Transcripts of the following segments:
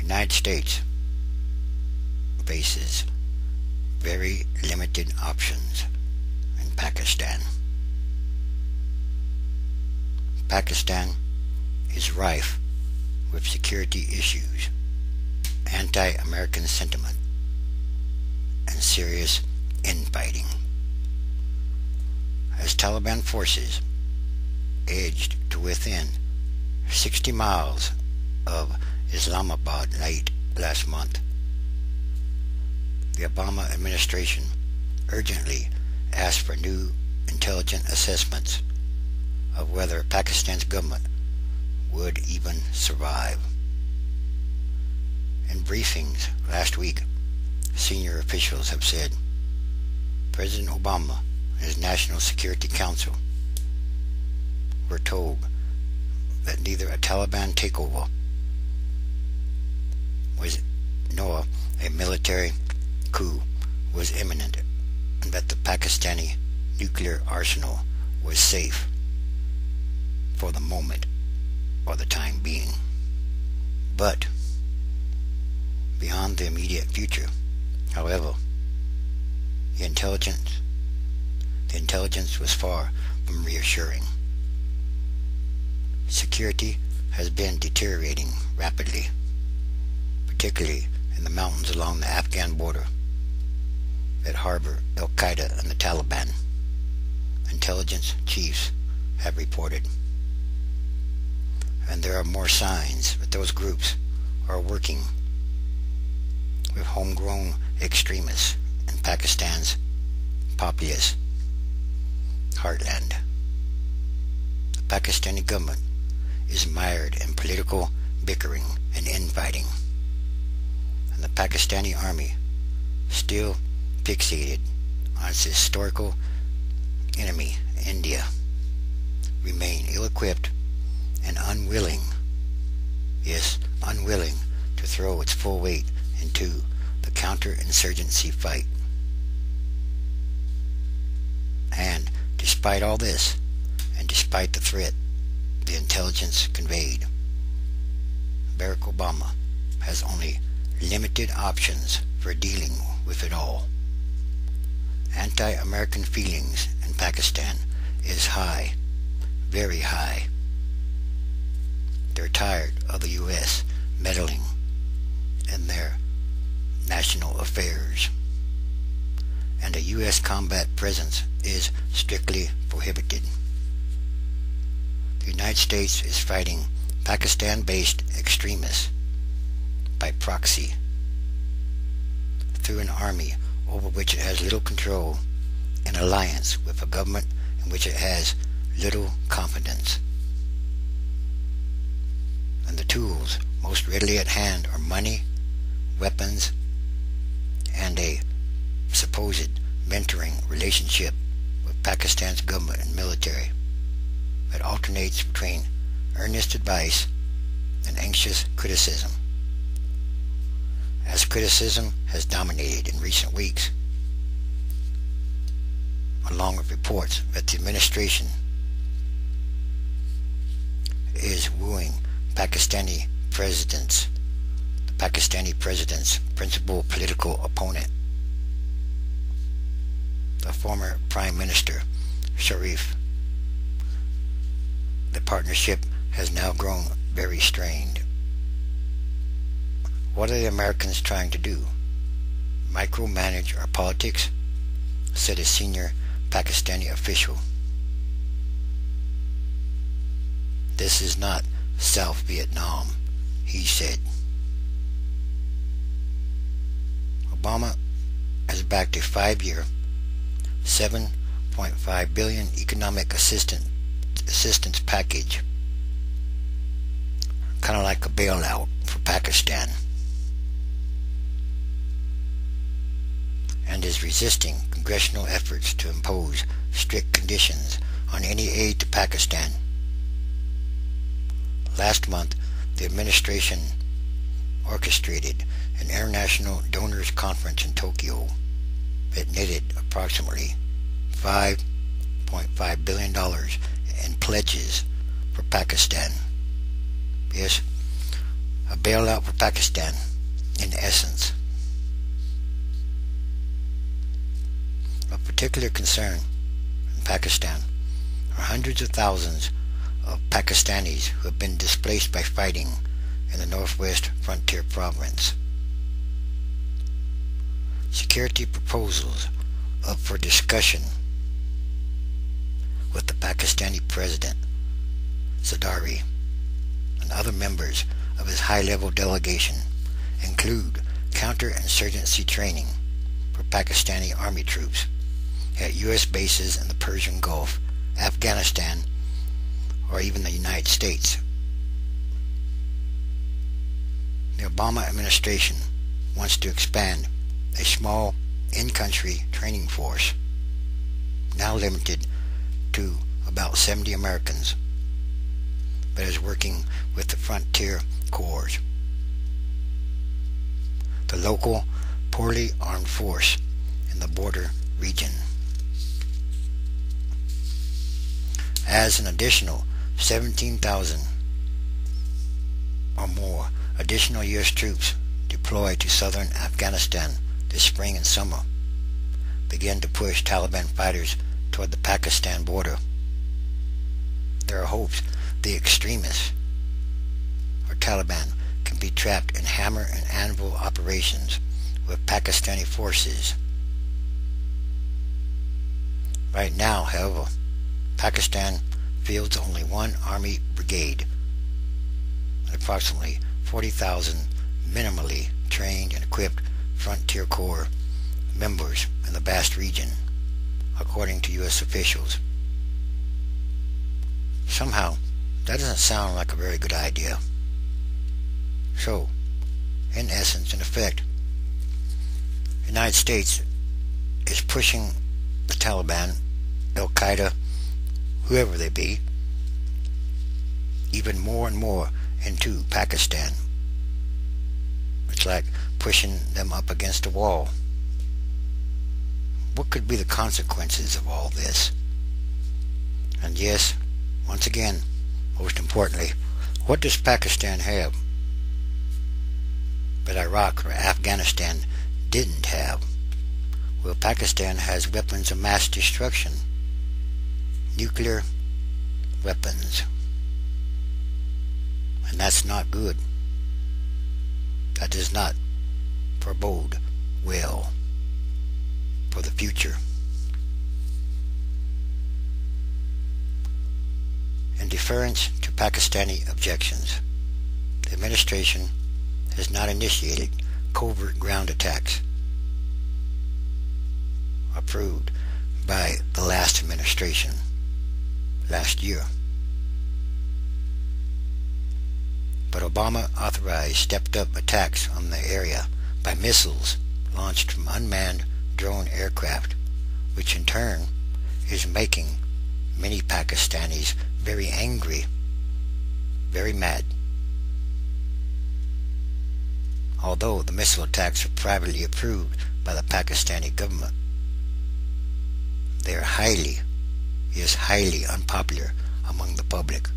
United States faces very limited options in Pakistan. Pakistan is rife with security issues, anti-American sentiment, and serious infighting. As Taliban forces edged to within 60 miles of Islamabad late last month, the Obama administration urgently asked for new intelligence assessments of whether Pakistan's government would even survive. In briefings last week, senior officials have said President Obama and his National Security Council were told that neither a Taliban takeover nor a military coup was imminent, and that the Pakistani nuclear arsenal was safe for the moment or the time being. But beyond the immediate future, however, the intelligence was far from reassuring. Security has been deteriorating rapidly, particularly in the mountains along the Afghan border that harbor Al-Qaeda and the Taliban, intelligence chiefs have reported. And there are more signs that those groups are working with homegrown extremists in Pakistan's populous heartland. The Pakistani government is mired in political bickering and infighting, and the Pakistani army, still fixated on its historical enemy, India, remain ill-equipped and unwilling to throw its full weight into the counterinsurgency fight. And despite all this, and despite the threat the intelligence conveyed, Barack Obama has only limited options for dealing with it all. Anti-American feelings in Pakistan is high, very high. They're tired of the U.S. meddling in their national affairs, and a U.S. combat presence is strictly prohibited. The United States is fighting Pakistan-based extremists by proxy through an army over which it has little control, in alliance with a government in which it has little confidence. And the tools most readily at hand are money, weapons, and a supposed mentoring relationship with Pakistan's government and military that alternates between earnest advice and anxious criticism. As criticism has dominated in recent weeks, along with reports that the administration is wooing the Pakistani president's principal political opponent, the former Prime Minister Sharif. The partnership has now grown very strained. What are the Americans trying to do? Micromanage our politics? Said a senior Pakistani official. This is not South Vietnam, he said. Obama has backed a 5-year, $7.5 billion economic assistance package, kind of like a bailout for Pakistan, and is resisting congressional efforts to impose strict conditions on any aid to Pakistan. Last month, the administration orchestrated an international donors conference in Tokyo that netted approximately $5.5 billion in pledges for Pakistan. Yes, a bailout for Pakistan, in essence. Of particular concern in Pakistan are hundreds of thousands of Pakistanis who have been displaced by fighting in the northwest frontier province. Security proposals up for discussion with the Pakistani President Zardari and other members of his high-level delegation include counterinsurgency training for Pakistani army troops at U.S. bases in the Persian Gulf, Afghanistan, or even the United States. The Obama administration wants to expand a small in-country training force, now limited to about 70 Americans, but is working with the frontier corps, the local poorly armed force in the border region. As an additional 17,000 or more additional U.S. troops deployed to southern Afghanistan this spring and summer begin to push Taliban fighters toward the Pakistan border. There are hopes the extremists, or Taliban, can be trapped in hammer and anvil operations with Pakistani forces. Right now, however, Pakistan fields only one army brigade and approximately 40,000 minimally trained and equipped frontier corps members in the vast region, according to U.S. officials. Somehow, that doesn't sound like a very good idea. So, in essence, in effect, the United States is pushing the Taliban, Al-Qaeda, whoever they be, even more and more into Pakistan. It's like pushing them up against a wall. What could be the consequences of all this? And yes, once again, most importantly, what does Pakistan have that Iraq or Afghanistan didn't have? Well, Pakistan has weapons of mass destruction, nuclear weapons, and that's not good. That does not forebode well for the future. In deference to Pakistani objections, the administration has not initiated covert ground attacks approved by the last administration last year. But Obama authorized stepped-up attacks on the area by missiles launched from unmanned drone aircraft, which in turn is making many Pakistanis very angry, very mad. Although the missile attacks are privately approved by the Pakistani government, they are highly unpopular among the public.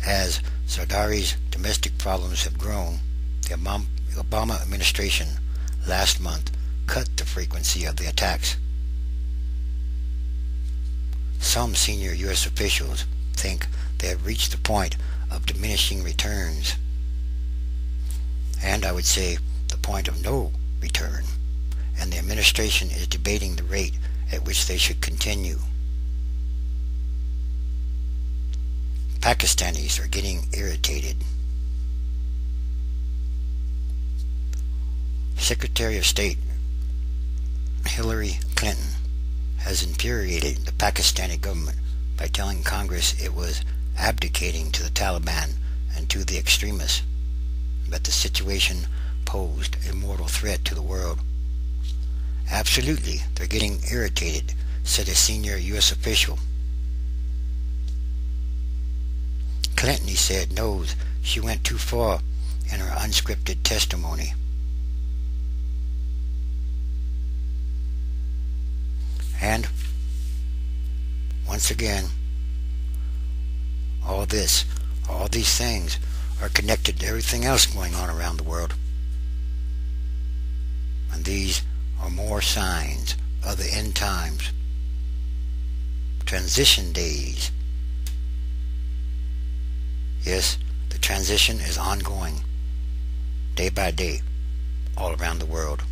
As Zardari's domestic problems have grown, the Obama administration last month cut the frequency of the attacks. Some senior U.S. officials think they have reached the point of diminishing returns, and I would say the point of no return, and the administration is debating the rate at which they should continue. Pakistanis are getting irritated. Secretary of State Hillary Clinton has infuriated the Pakistani government by telling Congress it was abdicating to the Taliban and to the extremists, that the situation posed a mortal threat to the world. Absolutely, they're getting irritated, said a senior U.S. official. Clinton, he said, knows she went too far in her unscripted testimony. And, once again, all this All these things are connected to everything else going on around the world. And these are more signs of the end times. Transition days. Yes, the transition is ongoing, day by day, all around the world.